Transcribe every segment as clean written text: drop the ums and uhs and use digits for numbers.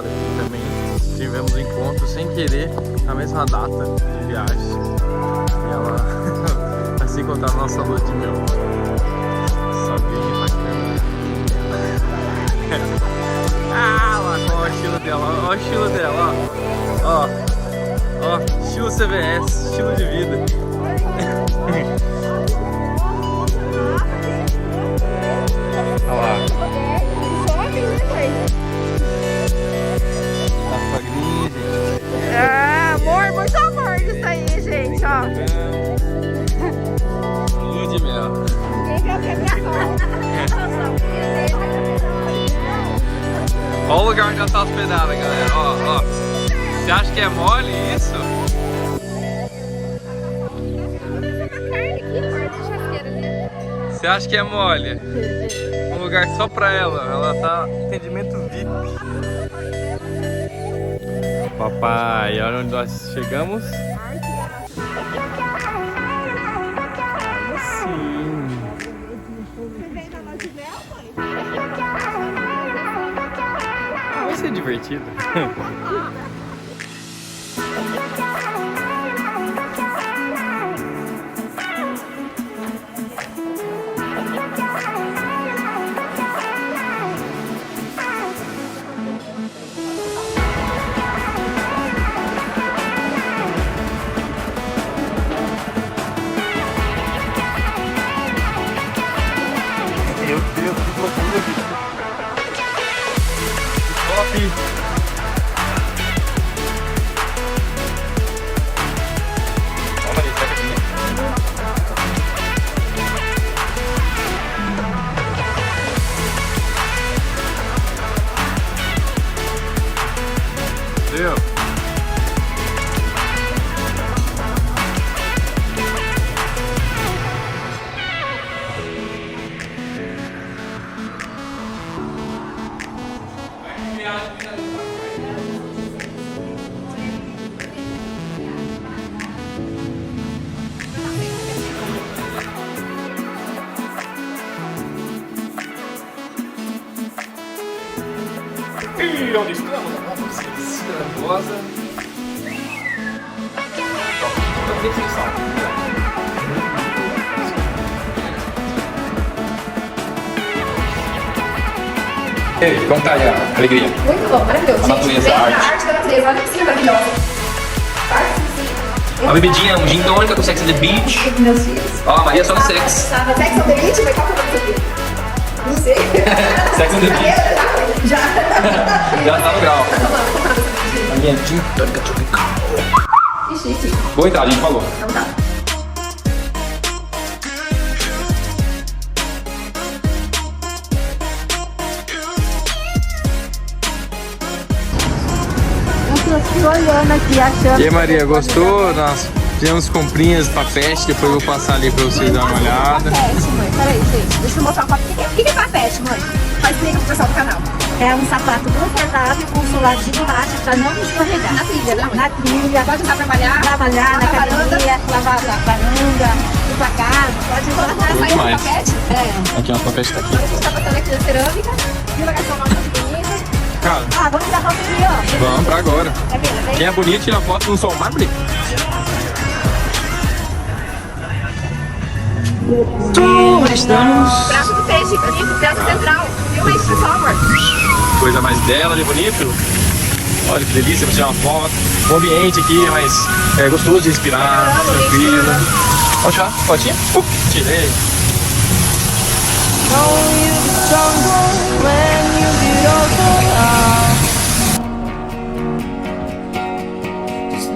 aqui também. Tivemos encontro sem querer na mesma data de viagem. E ela vai se encontrar na nossa lua de mel. Sabia ah, lá, ó o estilo dela, ó o estilo dela, ó. Ó, estilo CVS, estilo de vida. Olha lá. Tá magrinha, gente. Ah, amor, muito amor isso aí, gente, ó. Lua de mel. Olha o lugar onde ela tá hospedada, galera. Ó, ó. Você acha que é mole isso? Você acha que é mole? Um lugar só pra ela. Ela tá atendimento VIP. Papai, olha onde nós chegamos. Sim. Vai ser divertido. Meu Deus, que loucura! Top! Toma aí, pega aqui. Deu! E onde estamos? Vamos rosa. E aí, como tá aí a alegria? Muito bom, maravilhoso. A natureza, a arte. Da natureza, olha que piscina maravilhosa. Uma bebidinha, um gin tônica com Sex on the Beach. Meus filhos. Ó, Maria só no sex. Sex on the beach, mas qual que é o nome disso aqui? Não sei. Sex on the Beach. Já. Já tá no grau. A minha gin tônica tropical. Ixi. Boa entrada, a gente falou. Então tá. Eu tô olhando aqui, achando. E aí, Maria, gostou? Nós fizemos comprinhas pra peste, depois eu vou passar ali pra vocês darem uma olhada. Papete, mãe. Peraí, gente. Deixa eu mostrar um papete. O que é papete, mãe? Faz explica pro pessoal do canal. É um sapato confortável com soladinho embaixo pra não escorregar. Na trilha, né, mãe? Na trilha, Pode usar pra trabalhar, trabalhar na academia, lavar a varanda, ir pra casa, pode usar Todo mundo saiu mais. do papete. É. Aqui, ó, pra peste tá aqui. A gente tá passando aqui na cerâmica. E vai gastar uma foto bonita. Cara, Ah, vamos dar foto aqui, ó. vamos pra agora. É bem, vem. Quem é bonito, tira foto no sol mármore. Prato do peixe, bonito, teto central. Filma isso, pessoal, amor. Coisa mais bela de bonito. Olha que delícia, vou tirar uma foto. O ambiente aqui é mais gostoso de respirar, tranquilo. Vamos tirar fotinha? Tirei.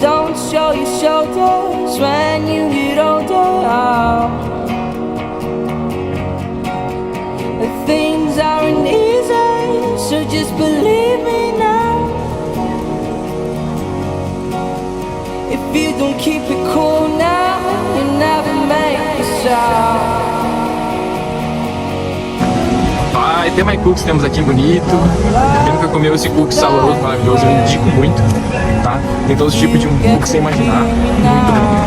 Don't show your shoulders when you get older. Things aren't easy, so just believe me now. If you don't keep it cool now, you never make a sound. Pai, tem mais cookies, temos aqui bonito. Quem nunca comeu esse cookie saboroso, maravilhoso, eu indico muito, tá? Tem todos os tipos de um cookie sem imaginar. Muito bom.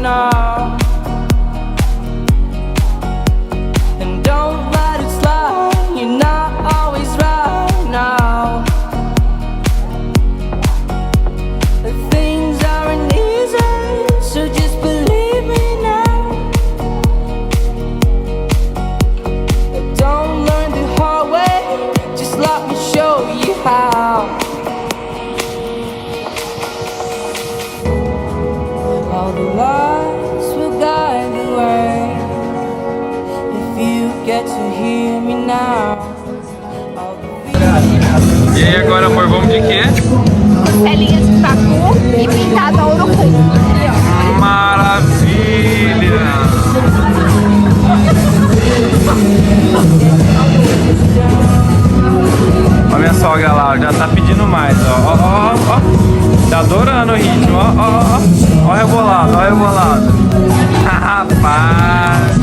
now. And don't let it slide, you're not always right now. Things aren't easy, so just believe me now. Don't learn the hard way, just let me show you how. All the lights will guide the way. If you get to hear me now. E aí agora, amor, vamos de quê? Pelinhas de pacu e pintada a urucum. Maravilha! Olha minha sogra lá, já tá pedindo mais, ó, ó, ó, ó. Tá adorando o ritmo, ó, ó, ó. Ó o rebolado, ó o rebolado. Rapaz!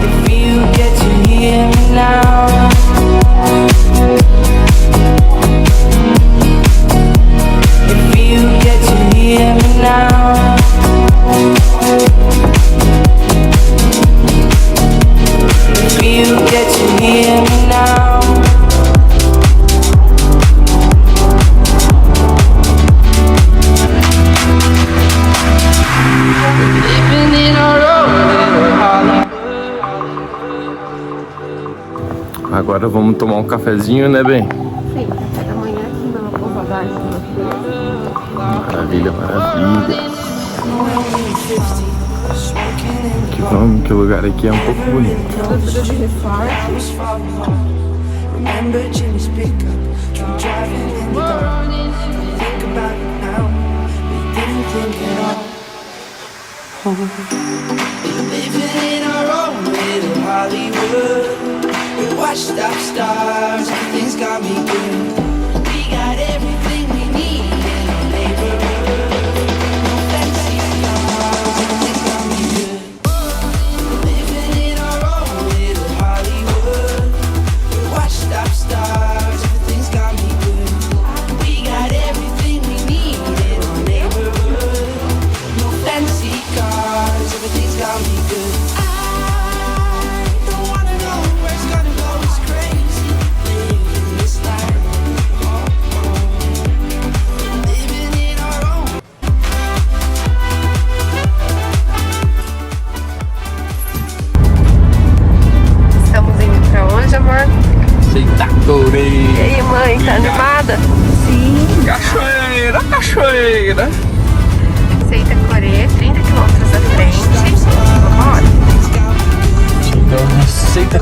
If you get to hear me now. If you get to hear me now. If you get to hear me now. Living in our own little Hollywood. Agora vamos tomar um cafezinho, né, bem? Sim, café da manhã aqui na Pousadagem. Maravilha, maravilha. Que vamos, que o lugar aqui é um pouco bonito. Remember Jimmy's pickup truck driving in the dark. Think about it now, we didn't think at all. Living in our own little Hollywood. We watched our stars, everything's got me good. We got everything we need in our neighborhood. No fancy cars, everything's got me good. Living in our own little Hollywood. We watched our stars, everything's got me good. We got everything we need in our neighborhood. No fancy cars, everything's got me good. I don't wanna know where it's gonna go, it's crazy. Living this life, oh, oh. Living in our own. Estamos indo pra onde, amor? Eita, E Coreia! aí, mãe, tá animada? Sim. Cachoeira, cachoeira! Seita Corê, 30 quilômetros à frente. Bora.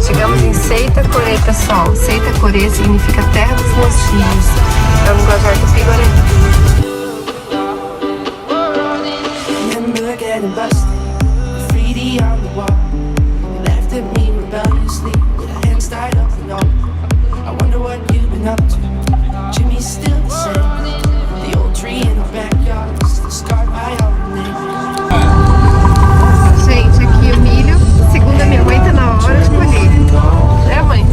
Chegamos em Seita Corê, pessoal. Seita Corê significa terra dos meus filhos. É o linguajar do Pigorê. Remember getting busted, graffiti on the wall. You laughed at me rebelliously with our hands tied up and all. I wonder what you've been up to. Jimmy's still the same. The old tree in our backyard is still scarred by our names. Gente, aqui o milho, segundo a minha mãe, tá na hora de colher. Né, mãe?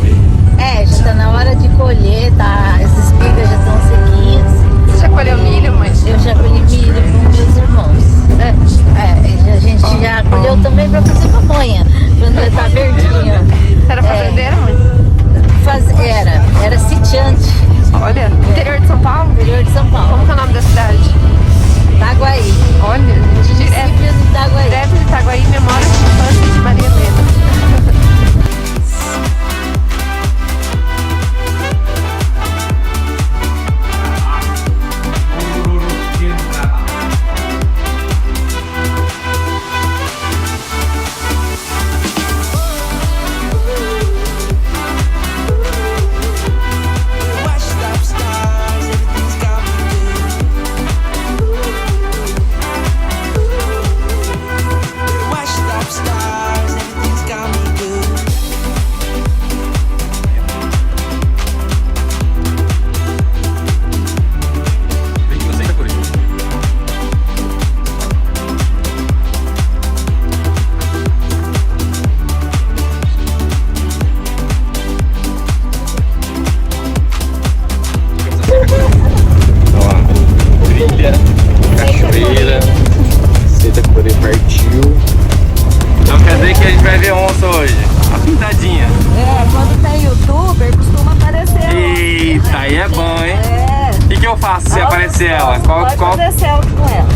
É, já tá na hora de colher, tá? As espigas já estão sequinhas. Você já colheu milho, mãe? Eu já colhi milho com meus irmãos. A faço se aparecer ela? Pode fazer selfie com ela.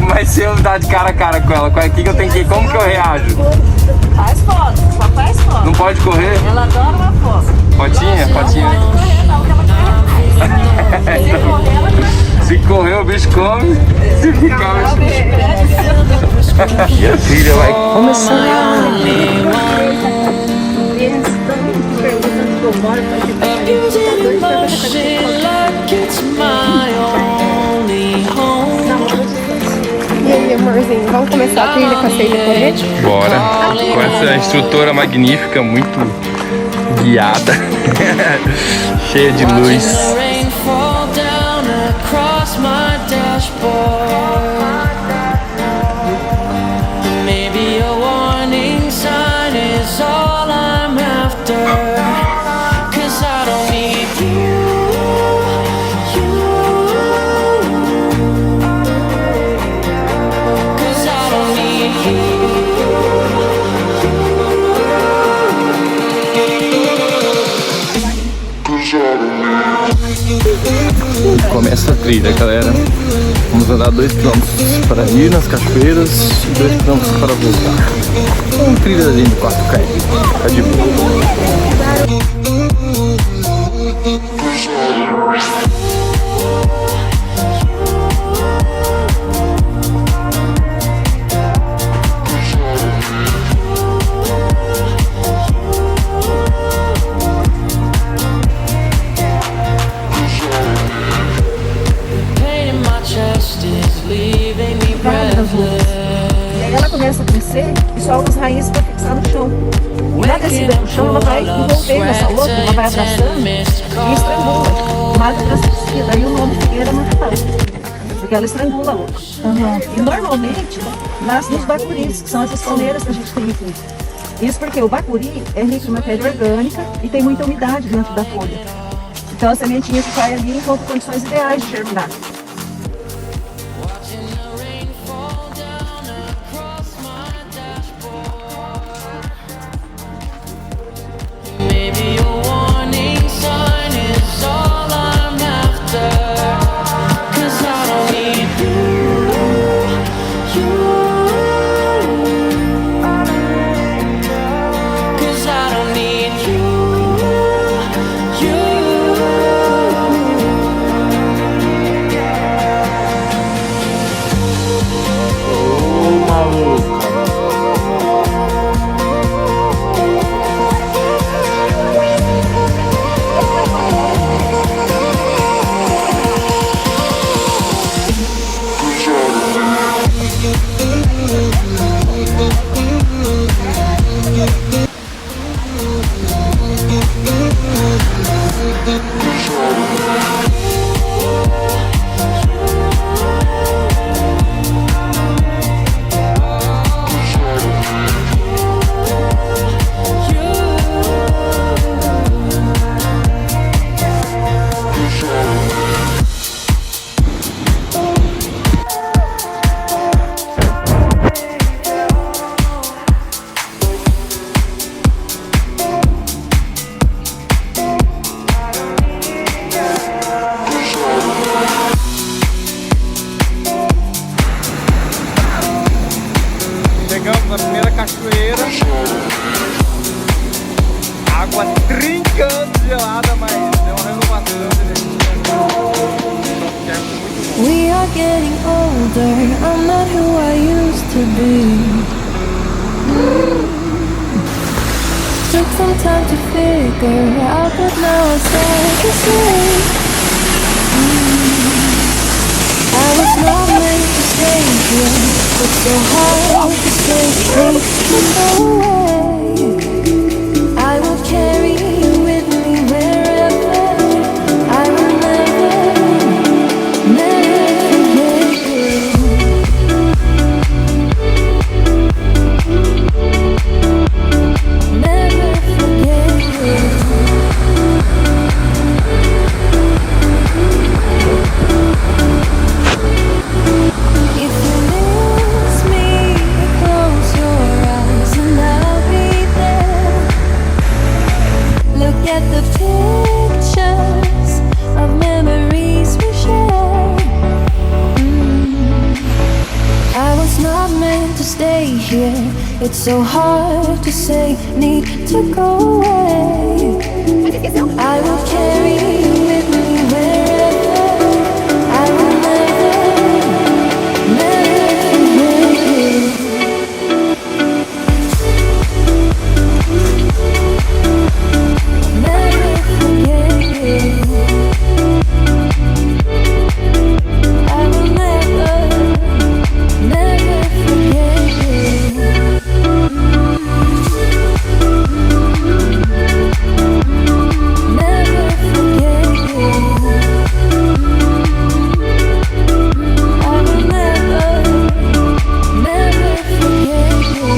Mas se eu dar de cara a cara com ela, como que eu tenho que ir? Como que eu reajo? Faz foto, só faz foto. Não pode correr? Ela adora uma foto. Fotinha? Fotinha. Não pode correr não, que ela corre. Se correr, ela corre. Se correr, o bicho come. Se ficar, o bicho come. E a trilha vai começar. Eles estão perguntando do moro, E aí, amorzinho, vamos começar a trilha com a Seita Coreta? Bora. Com essa instrutora magnífica, muito guiada. Cheia de luz. Começa a trilha, galera. Vamos andar 2 km para ir nas cachoeiras e 2 km para voltar. Uma trilhazinha de 4km. Tá de boa. E aí ela começa a crescer e solta as raízes para fixar no chão. E na descida no chão ela vai envolvendo essa outra, ela vai abraçando e estrangula. Mata transcida. Aí o nome figueira não faz. Porque ela estrangula a outra. E normalmente nasce nos bacuris, que são essas palmeiras que a gente tem aqui. Isso porque o bacuri é rico em matéria orgânica e tem muita umidade dentro da folha. Então a sementinha que cai ali encontra condições ideais de germinar. Chegamos na primeira cachoeira. Água trincando gelada, mas deu uma renovação de energia. We are getting older, I'm not who I used to be. Took some time to figure out, but now I start to see. I was not meant to stay here. It's so hard to say, take away. I will carry you with me wherever. I will never, never forget you. Never forget you. At the pictures of memories It's so hard to say, need to go away. I will carry you with me wherever. I will never forget you. Never forget you. I will never forget you. Never forget you. I will never forget you.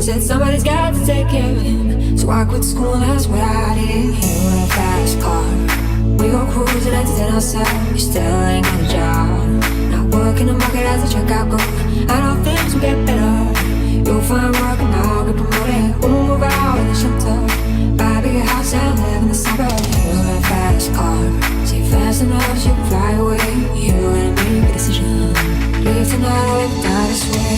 Said somebody's got to take care of him. So I quit school and that's what I did. You in a fast car, we go cruising at 10 outside. You still ain't got a job, not working the market as a checkout girl. I know things will get better. You'll find work and I'll get promoted. We'll move out of the shelter, buy a bigger house and live in the suburbs. You in a fast car, see fast enough so you can fly away. You gotta make a decision, leave tonight or die this way.